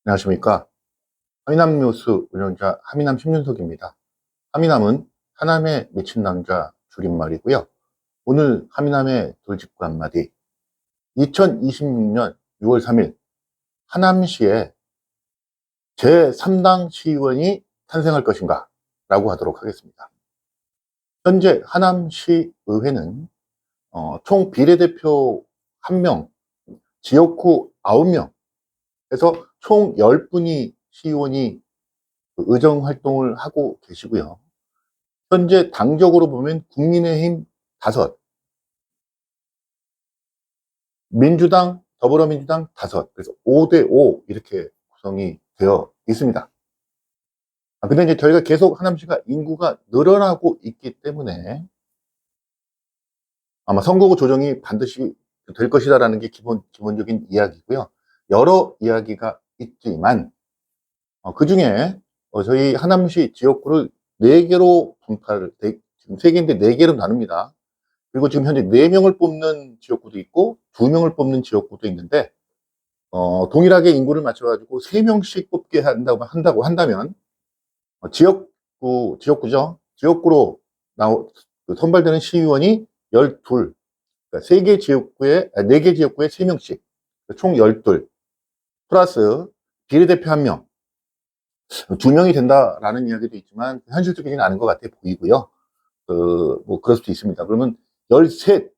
안녕하십니까. 하미남 뉴스 운영자 하미남 신윤석입니다. 하미남은 하남에 미친 남자 줄임말이고요. 오늘 하미남의 돌직구 한마디. 2026년 6월 3일 하남시에 제3당 시의원이 탄생할 것인가? 라고 하도록 하겠습니다. 현재 하남시의회는 총 비례대표 1명, 지역구 9명 해서 총 10분이 시의원이 의정 활동을 하고 계시고요. 현재 당적으로 보면 국민의힘 5, 민주당, 더불어민주당 5, 그래서 5대5 이렇게 구성이 되어 있습니다. 근데 이제 저희가 계속 하남시가 인구가 늘어나고 있기 때문에 아마 선거구 조정이 반드시 될 것이다라는 게 기본적인 이야기고요. 여러 이야기가 있지만 그 중에 저희 하남시 지역구를 4개로 분파를, 지금 3개인데 4개로 나눕니다. 그리고 지금 현재 4명을 뽑는 지역구도 있고 2명을 뽑는 지역구도 있는데 동일하게 인구를 맞춰가지고 3명씩 뽑게 한다고 한다면 지역구죠. 지역구로 선발되는 시의원이 12, 그러니까 3개 지역구에, 4개 지역구에 3명씩, 총 12, 플러스 비례대표 1명, 2명이 된다라는 이야기도 있지만 현실적이지는 않은 것 같아 보이고요. 뭐 그럴 수도 있습니다. 그러면 13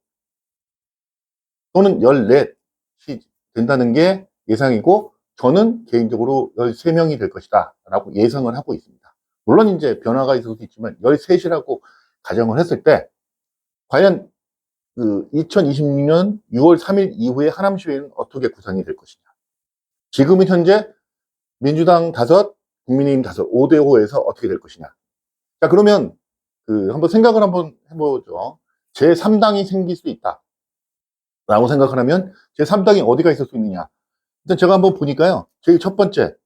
또는 14이 된다는 게 예상이고, 저는 개인적으로 13명이 될 것이다 라고 예상을 하고 있습니다. 물론 이제 변화가 있을 수도 있지만 13이라고 가정을 했을 때 과연 2026년 6월 3일 이후에 하남시의회는 어떻게 구성이 될 것이냐. 지금은 현재 민주당 5, 국민의힘 5, 5대5에서 어떻게 될 것이냐. 자, 그러면 한번 생각을 한번 해보죠. 제3당이 생길 수 있다 라고 생각을 하면 제3당이 어디가 있을 수 있느냐. 일단 제가 한번 보니까요. 제일 첫 번째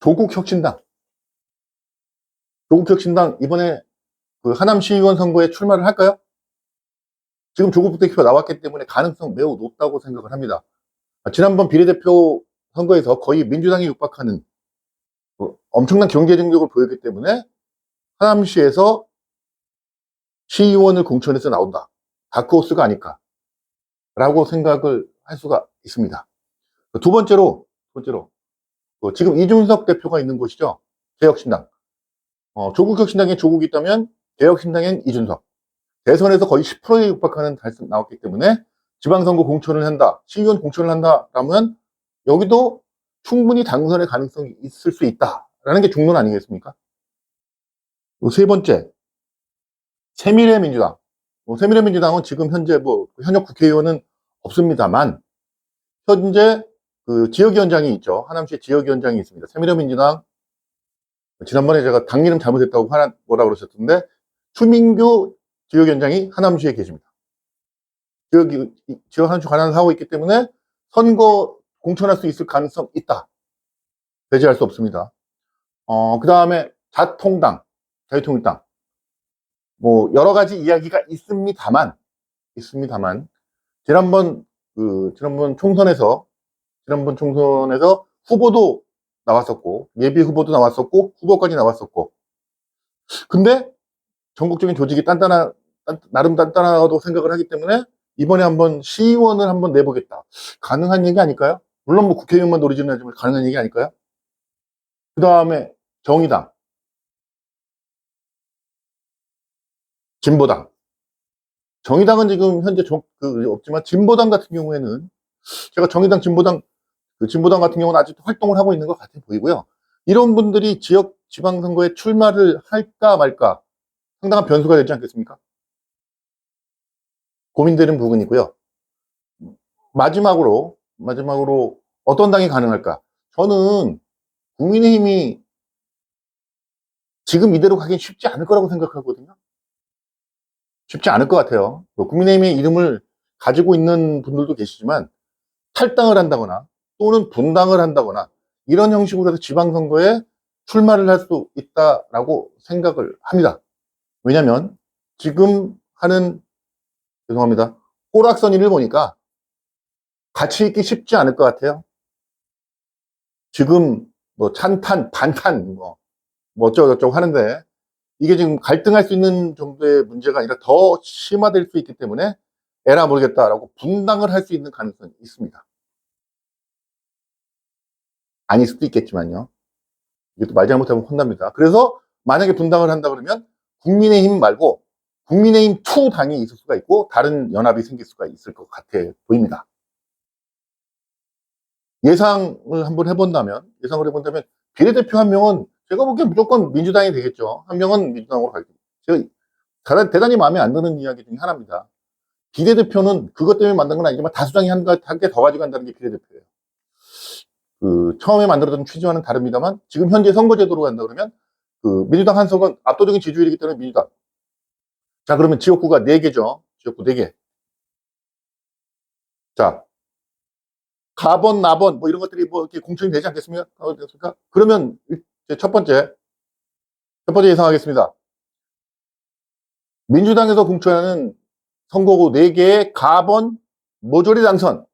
조국혁신당. 조국혁신당 이번에 하남시의원 선거에 출마를 할까요? 지금 조국 대표가 나왔기 때문에 가능성 매우 높다고 생각을 합니다. 지난번 비례대표 선거에서 거의 민주당이 육박하는 엄청난 경제 능력을 보였기 때문에 하남시에서 시의원을 공천해서 나온다. 다크호스가 아닐까라고 생각을 할 수가 있습니다. 두 번째로 지금 이준석 대표가 있는 곳이죠. 개혁신당. 조국혁신당에 조국이 있다면 개혁신당엔 이준석. 대선에서 거의 10%에 육박하는 달성 나왔기 때문에 지방선거 공천을 한다, 시의원 공천을 한다라면 여기도 충분히 당선의 가능성이 있을 수 있다라는 게 중론 아니겠습니까? 세 번째, 새미래민주당. 새미래민주당은 지금 현재 현역 국회의원은 없습니다만 현재 지역위원장이 있죠. 하남시 지역위원장이 있습니다. 새미래민주당. 지난번에 제가 당 이름 잘못했다고 뭐라 그러셨던데 추민규 지역위원장이 하남시에 계십니다. 지역 하남시 관할을 하고 있기 때문에 선거 공천할 수 있을 가능성 있다. 배제할 수 없습니다. 그 다음에 자유통일당. 여러 가지 이야기가 있습니다만, 지난번 총선에서 후보도 나왔었고, 예비 후보도 나왔었고, 후보까지 나왔었고, 근데 전국적인 조직이 나름 단단하다고 생각을 하기 때문에 이번에 한번 시의원을 한번 내보겠다. 가능한 얘기 아닐까요? 물론 국회의원만 노리지는 않지만 가능한 얘기 아닐까요? 그 다음에 정의당, 진보당. 정의당은 지금 현재 없지만 진보당 같은 경우에는 제가 정의당, 진보당 같은 경우는 아직도 활동을 하고 있는 것 같아 보이고요. 이런 분들이 지방선거에 출마를 할까 말까 상당한 변수가 되지 않겠습니까? 고민되는 부분이고요. 마지막으로 어떤 당이 가능할까? 저는 국민의힘이 지금 이대로 가긴 쉽지 않을 거라고 생각하거든요. 쉽지 않을 것 같아요. 국민의힘의 이름을 가지고 있는 분들도 계시지만 탈당을 한다거나 또는 분당을 한다거나 이런 형식으로 해서 지방선거에 출마를 할 수 있다라고 생각을 합니다. 왜냐하면 지금 하는, 죄송합니다, 호락선이를 보니까 같이 있기 쉽지 않을 것 같아요. 지금 뭐 찬탄, 반탄, 뭐 어쩌고저쩌고 하는데 이게 지금 갈등할 수 있는 정도의 문제가 아니라 더 심화될 수 있기 때문에 에라 모르겠다라고 분당을 할 수 있는 가능성이 있습니다. 아닐 수도 있겠지만요. 이게 또 말 잘못하면 혼납니다. 그래서 만약에 분당을 한다 그러면 국민의힘 말고 국민의힘 2 당이 있을 수가 있고 다른 연합이 생길 수가 있을 것 같아 보입니다. 예상을 해본다면 비례대표 한 명은 제가 보기엔 무조건 민주당이 되겠죠. 한 명은 민주당으로 갈게요. 제가 대단히 마음에 안 드는 이야기 중에 하나입니다. 비례대표는 그것 때문에 만든 건 아니지만 다수당이 한 개 더 가져간다는 게 비례대표예요. 처음에 만들어진 취지와는 다릅니다만 지금 현재 선거제도로 간다 그러면 민주당 한석은 압도적인 지지율이기 때문에 민주당. 자, 그러면 지역구가 4개죠. 지역구 4개. 자, 가번, 나번, 뭐 이런 것들이 뭐 이렇게 공천이 되지 않겠습니까? 그러면 첫 번째 예상하겠습니다. 민주당에서 공천하는 선거구 4개의 가번 모조리 당선.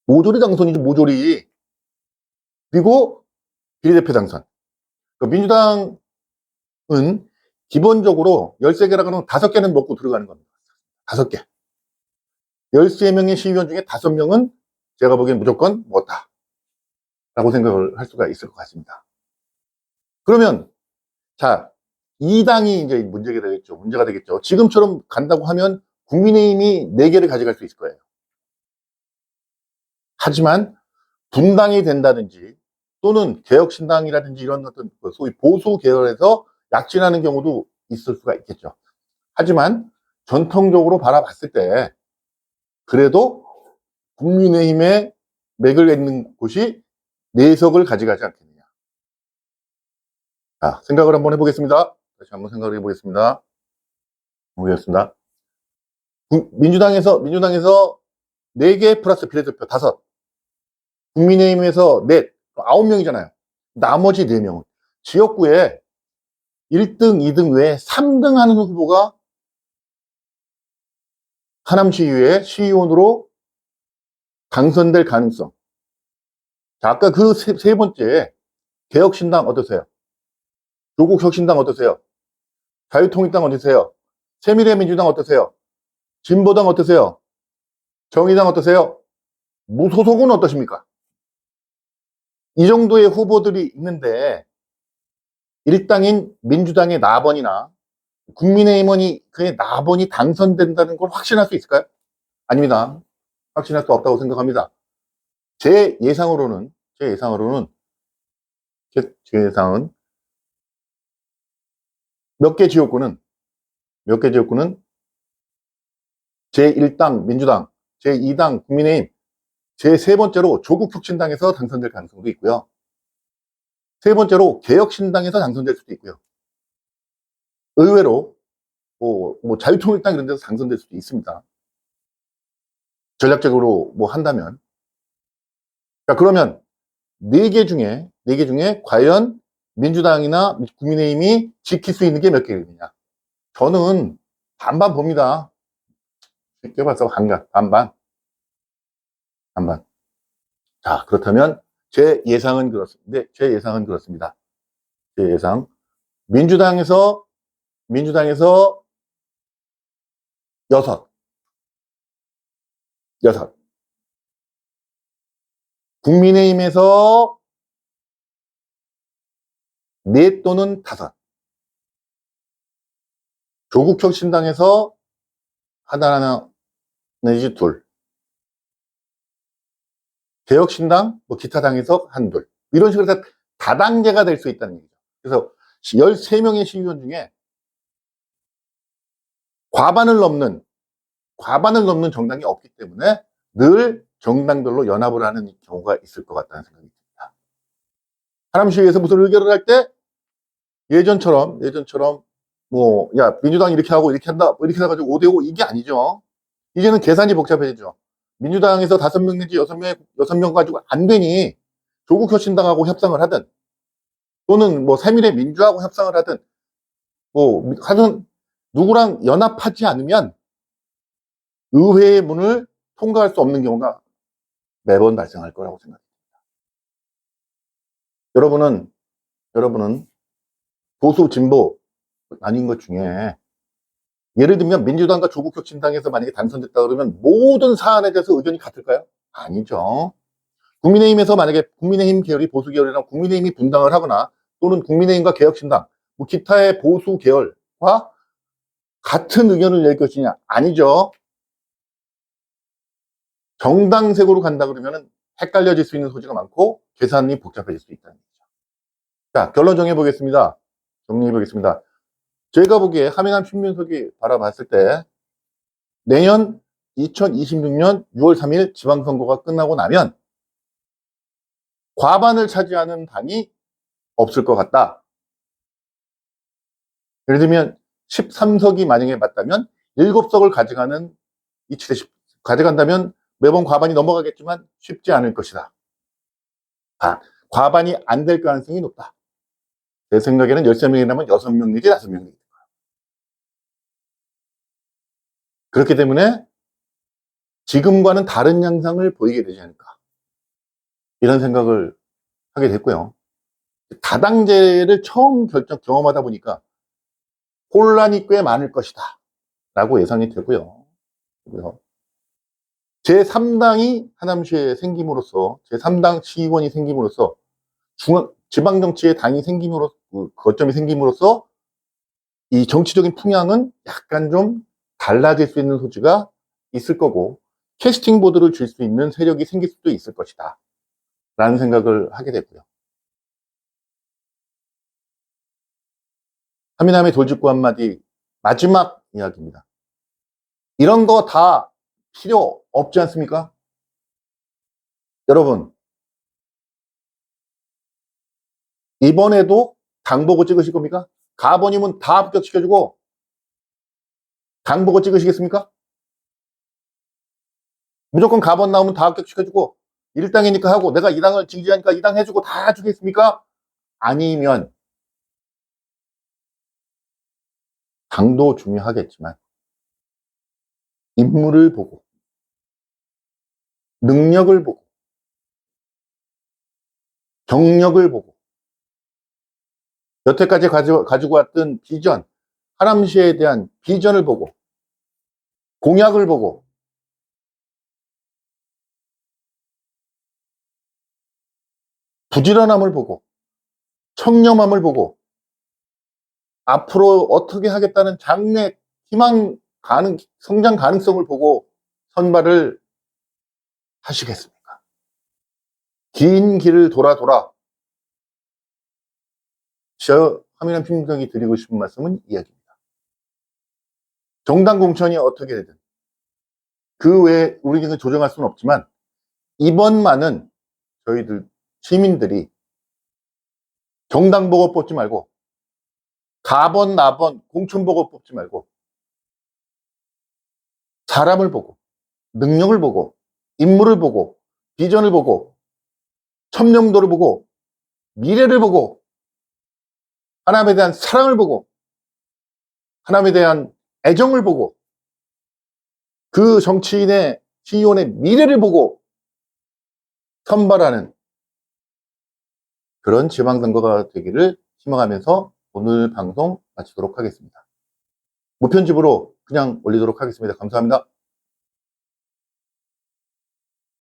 모조리 당선이죠, 모조리. 그리고 비례대표 당선. 그러니까 민주당은 기본적으로 13개라고 하면 5개는 먹고 들어가는 겁니다. 5개. 13명의 시의원 중에 5명은 제가 보기엔 무조건 먹었다. 라고 생각을 할 수가 있을 것 같습니다. 그러면, 자, 이 당이 이제 문제가 되겠죠. 지금처럼 간다고 하면 국민의힘이 4개를 가져갈 수 있을 거예요. 하지만 분당이 된다든지 또는 개혁신당이라든지 이런 어떤 소위 보수 계열에서 약진하는 경우도 있을 수가 있겠죠. 하지만 전통적으로 바라봤을 때 그래도 국민의힘의 맥을 잇는 곳이 4석을 가져가지 않겠느냐. 자, 생각을 한번 해보겠습니다. 다시 한번 생각을 해보겠습니다. 민주당에서 4개 플러스 비례대표 5. 국민의힘에서 4, 9명이잖아요. 나머지 4명은 지역구에 1등, 2등 외에 3등 하는 후보가 하남시의회 시의원으로 당선될 가능성. 자, 아까 그 세 번째 개혁신당 어떠세요? 조국혁신당 어떠세요? 자유통일당 어떠세요? 새미래민주당 어떠세요? 진보당 어떠세요? 정의당 어떠세요? 무소속은 어떠십니까? 이 정도의 후보들이 있는데 일당인 민주당의 나번이나 국민의힘이 그의 나번이 당선된다는 걸 확신할 수 있을까요? 아닙니다. 확신할 수 없다고 생각합니다. 제 예상은 몇 개 지역구는 제1당 민주당, 제2당 국민의힘, 제3번째로 조국혁신당에서 당선될 가능성도 있고요. 세 번째로 개혁신당에서 당선될 수도 있고요. 의외로 뭐 자유통일당 이런 데서 당선될 수도 있습니다. 전략적으로 뭐 한다면. 자, 그러면 4개 중에 과연 민주당이나 국민의힘이 지킬 수 있는 게 몇 개겠느냐? 저는 반반 봅니다. 쉽게 봐서 반반. 자, 그렇다면 제 예상은 그렇습니다. 제 예상. 민주당에서 6. 국민의힘에서 4 또는 5. 조국혁신당에서 하나 내지 2. 개혁신당, 뭐 기타 당에서 1, 2. 이런 식으로 해서 다단계가 될 수 있다는 얘기죠. 그래서 13명의 시의원 중에 과반을 넘는 정당이 없기 때문에 늘 정당별로 연합을 하는 경우가 있을 것 같다는 생각이 듭니다. 하남시의회에서 무슨 의결을 할 때 예전처럼 뭐 야 민주당이 이렇게 하고 이렇게 한다 이렇게 해가지고 5대5 이게 아니죠. 이제는 계산이 복잡해지죠. 민주당에서 5명 내지 6명 가지고 안 되니 조국혁신당하고 협상을 하든 또는 뭐 새미래민주하고 협상을 하든 뭐 하든 누구랑 연합하지 않으면 의회의 문을 통과할 수 없는 경우가 매번 발생할 거라고 생각합니다. 여러분은 보수 진보 아닌 것 중에 예를 들면 민주당과 조국혁신당에서 만약에 당선됐다 그러면 모든 사안에 대해서 의견이 같을까요? 아니죠. 국민의힘에서 만약에 국민의힘 계열이 보수 계열이랑 국민의힘이 분당을 하거나 또는 국민의힘과 개혁신당, 뭐 기타의 보수 계열과 같은 의견을 낼 것이냐? 아니죠. 정당색으로 간다 그러면 헷갈려질 수 있는 소지가 많고 계산이 복잡해질 수 있다는 거죠. 자, 결론 정리해보겠습니다. 제가 보기에 하명함 신민석이 바라봤을 때 내년 2026년 6월 3일 지방선거가 끝나고 나면 과반을 차지하는 당이 없을 것 같다. 예를 들면 13석이 만약에 맞다면 7석을 가져간다면 매번 과반이 넘어가겠지만 쉽지 않을 것이다. 과반이 안 될 가능성이 높다. 제 생각에는 13명이라면 6명 내지 5명이 있다. 그렇기 때문에 지금과는 다른 양상을 보이게 되지 않을까. 이런 생각을 하게 됐고요. 다당제를 처음 경험하다 보니까 혼란이 꽤 많을 것이다. 라고 예상이 되고요. 제3당이 하남시에 생김으로써, 제3당 시의원이 생김으로써, 지방정치의 당이 생김으로써, 거점이 생김으로써, 이 정치적인 풍향은 약간 좀 달라질 수 있는 소지가 있을 거고, 캐스팅 보드를 줄 수 있는 세력이 생길 수도 있을 것이다. 라는 생각을 하게 됐고요. 하민함의 돌직구 한마디, 마지막 이야기입니다. 이런 거 다 필요 없지 않습니까? 여러분, 이번에도 당 보고 찍으실 겁니까? 가버님은 다 합격시켜주고 당 보고 찍으시겠습니까? 무조건 가번 나오면 다 합격시켜주고 1당이니까 하고 내가 2당을 지지하니까 2당 해주고 다 주겠습니까? 아니면 당도 중요하겠지만 인물을 보고 능력을 보고 경력을 보고 여태까지 가지고 왔던 비전, 하남시에 대한 비전을 보고 공약을 보고 부지런함을 보고 청렴함을 보고 앞으로 어떻게 하겠다는 장래 희망 성장 가능성을 보고 선발을 하시겠습니까? 긴 길을 돌아 저 하민함 신민석이 드리고 싶은 말씀은 이야기입니다. 정당 공천이 어떻게 되든 그 외에 우리는 조정할 수는 없지만 이번만은 저희들 시민들이 정당 보고 뽑지 말고 가번 나번 공천 보고 뽑지 말고 사람을 보고 능력을 보고 인물을 보고 비전을 보고 첨령도를 보고 미래를 보고 하나님에 대한 사랑을 보고 하나님에 대한 애정을 보고 그 정치인의 시의원의 미래를 보고 선발하는 그런 지방선거가 되기를 희망하면서 오늘 방송 마치도록 하겠습니다. 무편집으로 그냥 올리도록 하겠습니다. 감사합니다.